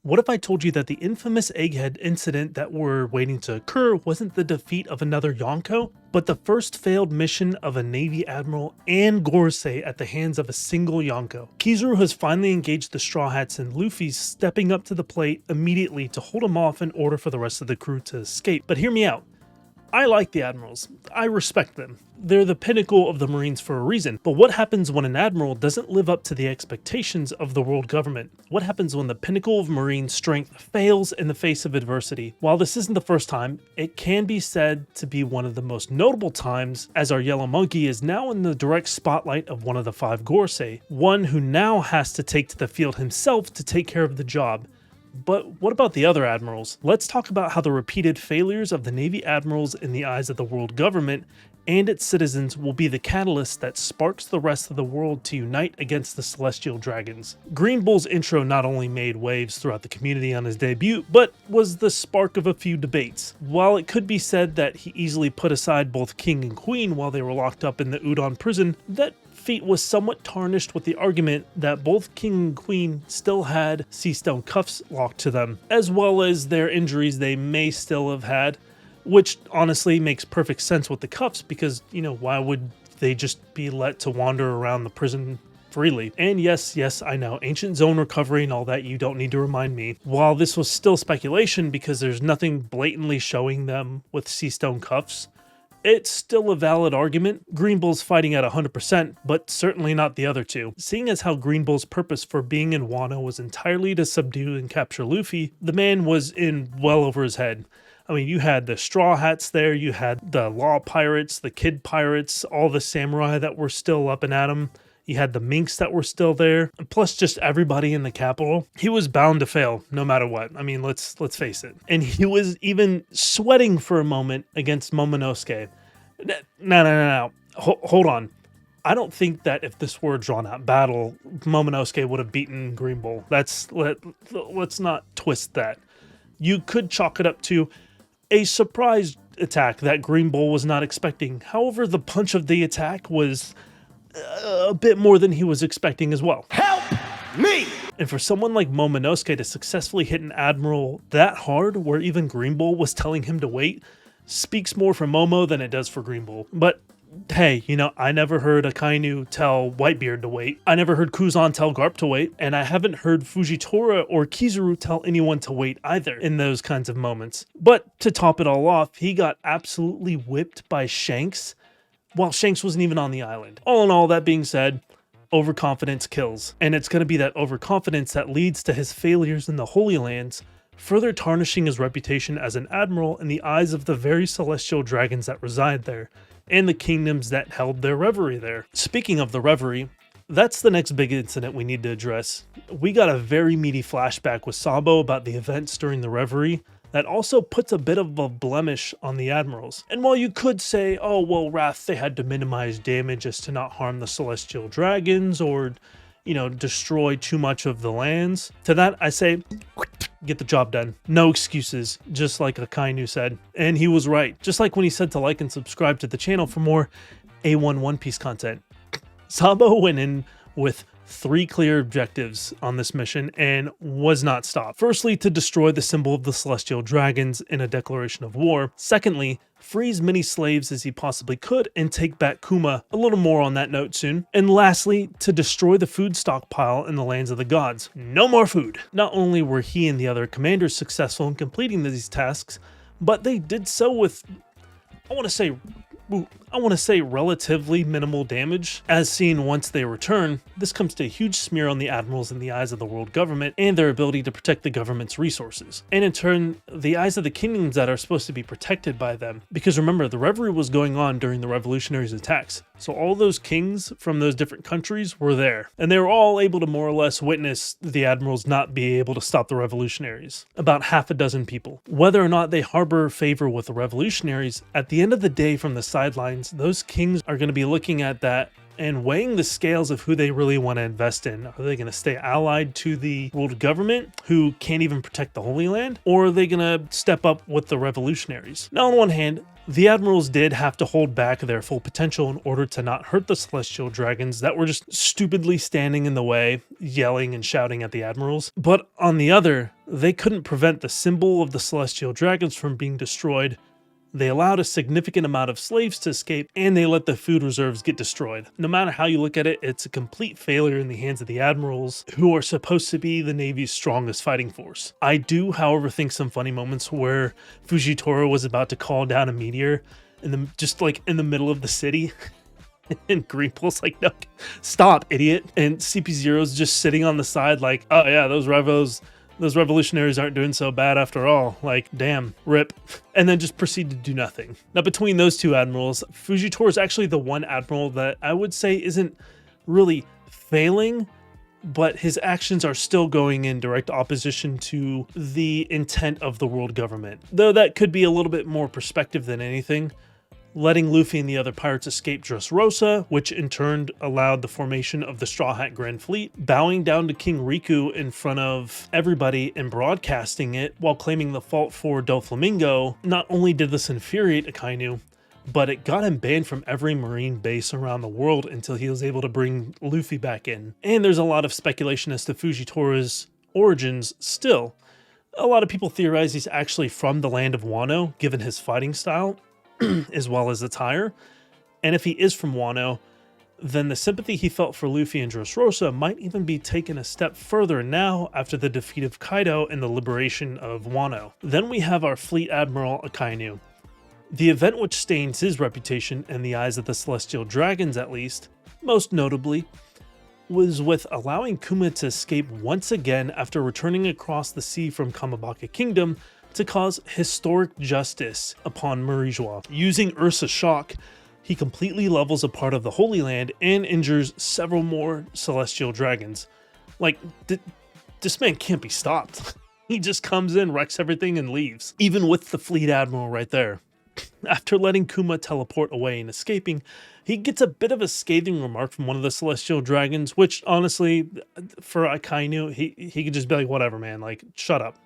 What if I told you that the infamous egghead incident that we're waiting to occur wasn't the defeat of another Yonko, but the first failed mission of a Navy Admiral and Gorosei at the hands of a single Yonko? Kizaru has finally engaged the Straw Hats, and Luffy's stepping up to the plate immediately to hold him off in order for the rest of the crew to escape. But hear me out. I like the admirals. I respect them. They're the pinnacle of the Marines for a reason. But what happens when an admiral doesn't live up to the expectations of the world government? What happens when the pinnacle of Marine strength fails in the face of adversity? While this isn't the first time, it can be said to be one of the most notable times, as our Yellow Monkey is now in the direct spotlight of one of the 5 Gorosei, one who now has to take to the field himself to take care of the job. But what about the other admirals? Let's talk about how the repeated failures of the Navy admirals in the eyes of the world government and its citizens will be the catalyst that sparks the rest of the world to unite against the Celestial Dragons. Green Bull's intro not only made waves throughout the community on his debut, but was the spark of a few debates. While it could be said that he easily put aside both King and Queen while they were locked up in the Udon prison, that feat was somewhat tarnished with the argument that both King and Queen still had sea stone cuffs locked to them, as well as their injuries they may still have had, which honestly makes perfect sense with the cuffs because, why would they just be let to wander around the prison freely? And yes, I know, ancient zone recovery and all that, you don't need to remind me. While this was still speculation because there's nothing blatantly showing them with sea stone cuffs, it's still a valid argument. Green Bull's fighting at 100%, but certainly not the other two. Seeing as how Green Bull's purpose for being in Wano was entirely to subdue and capture Luffy, the man was in well over his head. I mean, you had the Straw Hats there, you had the Law Pirates, the Kid Pirates, all the samurai that were still up and at him. You had the minks that were still there, plus just everybody in the capital. He was bound to fail, no matter what. I mean, let's face it. And he was even sweating for a moment against Momonosuke. No. Hold on. I don't think that if this were a drawn-out battle, Momonosuke would have beaten Green Bull. Let's not twist that. You could chalk it up to a surprise attack that Green Bull was not expecting. However, the punch of the attack was a bit more than he was expecting as well. Help me! And for someone like Momonosuke to successfully hit an admiral that hard, where even Green Bull was telling him to wait, speaks more for Momo than it does for Green Bull. But hey, I never heard Akainu tell Whitebeard to wait. I never heard Kuzan tell Garp to wait. And I haven't heard Fujitora or Kizaru tell anyone to wait either in those kinds of moments. But to top it all off, he got absolutely whipped by Shanks while Shanks wasn't even on the island. All in all, that being said, overconfidence kills. And it's going to be that overconfidence that leads to his failures in the Holy Lands, further tarnishing his reputation as an admiral in the eyes of the very celestial dragons that reside there, and the kingdoms that held their reverie there. Speaking of the reverie, that's the next big incident we need to address. We got a very meaty flashback with Sabo about the events during the reverie that also puts a bit of a blemish on the admirals. And while you could say, oh well, Wrath, they had to minimize damage as to not harm the celestial dragons or, destroy too much of the lands, to that I say, get the job done. No excuses, just like Akainu said. And he was right, just like when he said to like and subscribe to the channel for more A1 One Piece content. Sabo went in with 3 clear objectives on this mission and was not stopped. Firstly, to destroy the symbol of the Celestial Dragons in a declaration of war. Secondly, free as many slaves as he possibly could and take back Kuma. A little more on that note soon. And lastly, to destroy the food stockpile in the lands of the gods. No more food. Not only were he and the other commanders successful in completing these tasks, but they did so with, I want to say relatively minimal damage. As seen once they return, this comes to a huge smear on the admirals in the eyes of the world government and their ability to protect the government's resources. And in turn, the eyes of the kingdoms that are supposed to be protected by them. Because remember, the reverie was going on during the Revolutionaries' attacks. So all those kings from those different countries were there. And they were all able to more or less witness the admirals not be able to stop the Revolutionaries. About half a dozen people. Whether or not they harbor favor with the Revolutionaries, at the end of the day from the sidelines, those kings are going to be looking at that and weighing the scales of who they really want to invest in. Are they going to stay allied to the world government who can't even protect the Holy Land? Or are they going to step up with the revolutionaries? Now, on one hand, The Admirals did have to hold back their full potential in order to not hurt the Celestial Dragons that were just stupidly standing in the way, yelling and shouting at the Admirals. But on the other, they couldn't prevent the symbol of the Celestial Dragons from being destroyed. They allowed a significant amount of slaves to escape, and they let the food reserves get destroyed. No matter how you look at it, it's a complete failure in the hands of the Admirals, who are supposed to be the Navy's strongest fighting force. I do, however, think some funny moments where Fujitoro was about to call down a meteor, just like in the middle of the city, and Greenpool's like, no, stop, idiot. And CP0's just sitting on the side like, oh yeah, those revolutionaries aren't doing so bad after all. Like, damn, rip. And then just proceed to do nothing. Now, between those two admirals, Fujitoro is actually the one admiral that I would say isn't really failing, but his actions are still going in direct opposition to the intent of the world government. Though that could be a little bit more perspective than anything. Letting Luffy and the other pirates escape Dressrosa, which in turn allowed the formation of the Straw Hat Grand Fleet, bowing down to King Riku in front of everybody and broadcasting it while claiming the fault for Doflamingo. Not only did this infuriate Akainu, but it got him banned from every marine base around the world until he was able to bring Luffy back in. And there's a lot of speculation as to Fujitoro's origins still. A lot of people theorize he's actually from the land of Wano, given his fighting style, as well as attire. And if he is from Wano, then the sympathy he felt for Luffy and Dressrosa might even be taken a step further now after the defeat of Kaido and the liberation of Wano. Then we have our fleet admiral Akainu. The event which stains his reputation in the eyes of the Celestial Dragons, at least, most notably, was with allowing Kuma to escape once again after returning across the sea from Kamabaka Kingdom to cause historic justice upon Marijois. Using Ursa's shock, he completely levels a part of the Holy Land and injures several more Celestial Dragons. Like, this man can't be stopped. He just comes in, wrecks everything, and leaves. Even with the fleet admiral right there. After letting Kuma teleport away and escaping, he gets a bit of a scathing remark from one of the Celestial Dragons, which honestly, for Akainu, he could just be like, whatever, man, like, shut up.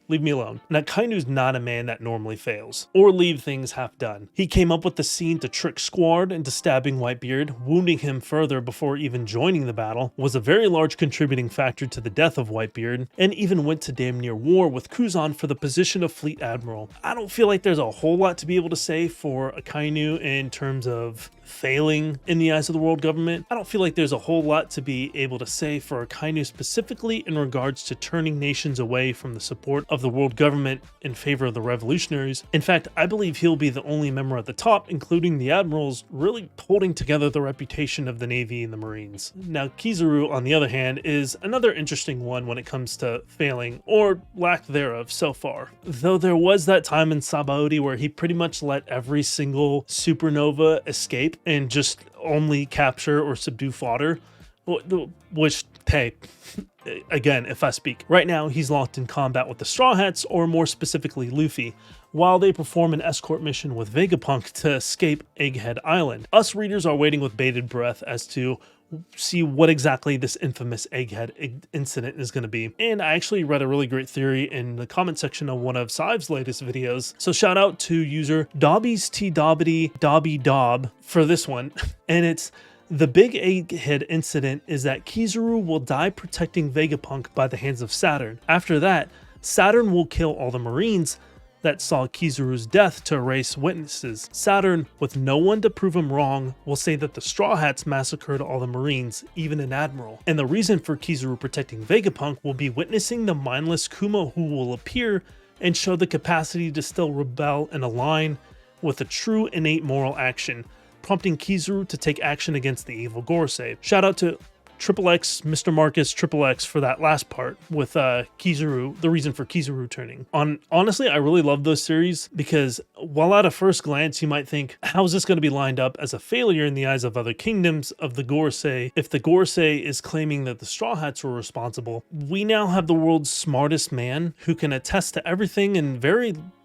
Leave me alone. Now, Kainu's not a man that normally fails, or leave things half done. He came up with the scene to trick Squard into stabbing Whitebeard, wounding him further before even joining the battle, was a very large contributing factor to the death of Whitebeard, and even went to damn near war with Kuzan for the position of Fleet Admiral. I don't feel like there's a whole lot to be able to say for Akainu in terms of failing in the eyes of the world government. I don't feel like there's a whole lot to be able to say for Akainu specifically in regards to turning nations away from the support of the world government in favor of the revolutionaries. In fact, I believe he'll be the only member at the top, including the admirals, really holding together the reputation of the Navy and the Marines. Now, Kizaru, on the other hand, is another interesting one when it comes to failing, or lack thereof, so far. Though there was that time in Sabaody where he pretty much let every single supernova escape and just only capture or subdue fodder, which, hey, again, if I speak. Right now, he's locked in combat with the Straw Hats, or more specifically Luffy, while they perform an escort mission with Vegapunk to escape Egghead Island. Us readers are waiting with bated breath as to see what exactly this infamous Egghead incident is going to be. And I actually read a really great theory in the comment section of one of Sive's latest videos. So shout out to user Dobby's T Dobbity Dobby Dob for this one. And it's: the big Egghead incident is that Kizaru will die protecting Vegapunk by the hands of Saturn. After that, Saturn will kill all the Marines that saw Kizaru's death to erase witnesses. Saturn, with no one to prove him wrong, will say that the Straw Hats massacred all the Marines, even an admiral. And the reason for Kizaru protecting Vegapunk will be witnessing the mindless Kuma, who will appear and show the capacity to still rebel and align with a true innate moral action, prompting Kizaru to take action against the evil Gorosei. Shout out to XXX, Mr. Marcus XXX for that last part with Kizaru, the reason for Kizaru turning. Honestly, I really love those series because while at a first glance you might think, how is this going to be lined up as a failure in the eyes of other kingdoms of the Gorosei? If the Gorosei is claiming that the Straw Hats were responsible, we now have the world's smartest man who can attest to everything and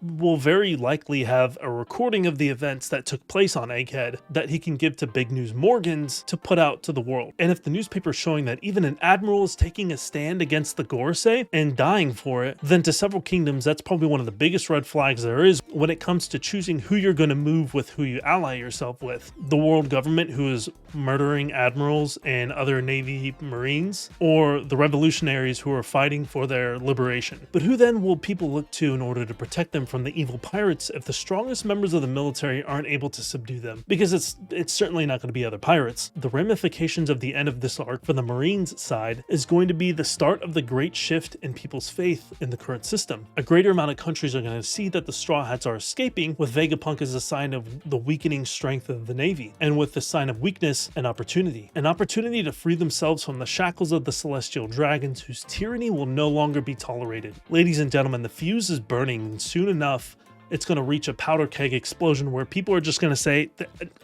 will very likely have a recording of the events that took place on Egghead that he can give to Big News Morgans to put out to the world. And if the newspaper papers showing that even an admiral is taking a stand against the Gorsei and dying for it, then to several kingdoms, that's probably one of the biggest red flags there is when it comes to choosing who you're going to move with, who you ally yourself with. The world government, who is murdering admirals and other Navy Marines, or the revolutionaries who are fighting for their liberation. But who then will people look to in order to protect them from the evil pirates if the strongest members of the military aren't able to subdue them? Because it's certainly not going to be other pirates. The ramifications of the end of this arc for the Marines side is going to be the start of the great shift in people's faith in the current system. A greater amount of countries are going to see that the Straw Hats are escaping, with Vegapunk as a sign of the weakening strength of the Navy, and with the sign of weakness, an opportunity to free themselves from the shackles of the Celestial Dragons, whose tyranny will no longer be tolerated. Ladies and gentlemen, the fuse is burning, and soon enough, it's going to reach a powder keg explosion where people are just going to say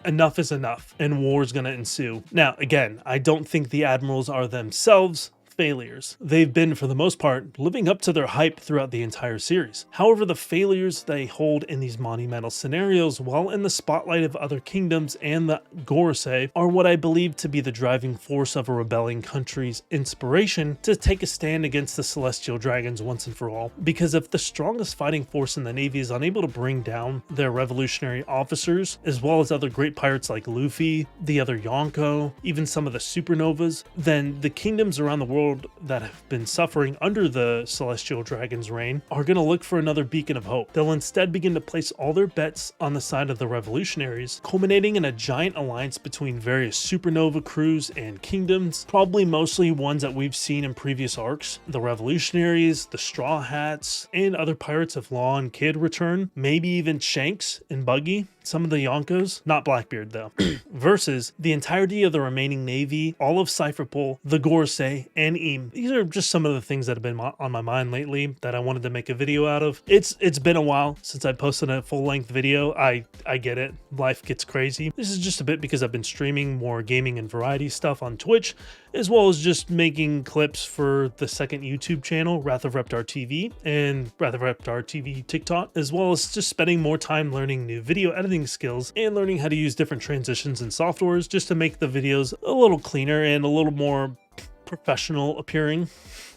enough is enough, and war is going to ensue. Now, again, I don't think the admirals are themselves failures. They've been, for the most part, living up to their hype throughout the entire series. However, the failures they hold in these monumental scenarios, while in the spotlight of other kingdoms and the Gorsei, are what I believe to be the driving force of a rebelling country's inspiration to take a stand against the Celestial Dragons once and for all. Because if the strongest fighting force in the Navy is unable to bring down their revolutionary officers, as well as other great pirates like Luffy, the other Yonko, even some of the supernovas, then the kingdoms around the world that have been suffering under the Celestial Dragon's reign are going to look for another beacon of hope. They'll instead begin to place all their bets on the side of the Revolutionaries, culminating in a giant alliance between various supernova crews and kingdoms, probably mostly ones that we've seen in previous arcs. The Revolutionaries, the Straw Hats, and other pirates if Law and Kid return, maybe even Shanks and Buggy, some of the Yonkos, not Blackbeard though, versus the entirety of the remaining Navy, all of Cypherpole, the Gorsei, and Eam. These are just some of the things that have been on my mind lately that I wanted to make a video out of. It's been a while since I posted a full-length video. I get it. Life gets crazy. This is just a bit because I've been streaming more gaming and variety stuff on Twitch, as well as just making clips for the second YouTube channel, Rathofreptar TV, and Rathofreptar TV TikTok, as well as just spending more time learning new video editing skills and learning how to use different transitions and softwares just to make the videos a little cleaner and a little more professional appearing.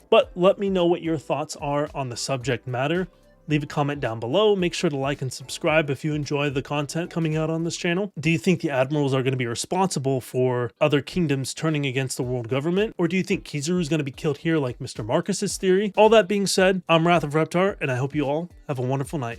But let me know what your thoughts are on the subject matter. Leave a comment down below. Make sure to like and subscribe if you enjoy the content coming out on this channel. Do you think the admirals are going to be responsible for other kingdoms turning against the world government? Or do you think Kizaru is going to be killed here like Mr. Marcus's theory? All that being said, I'm Rathofreptar, and I hope you all have a wonderful night.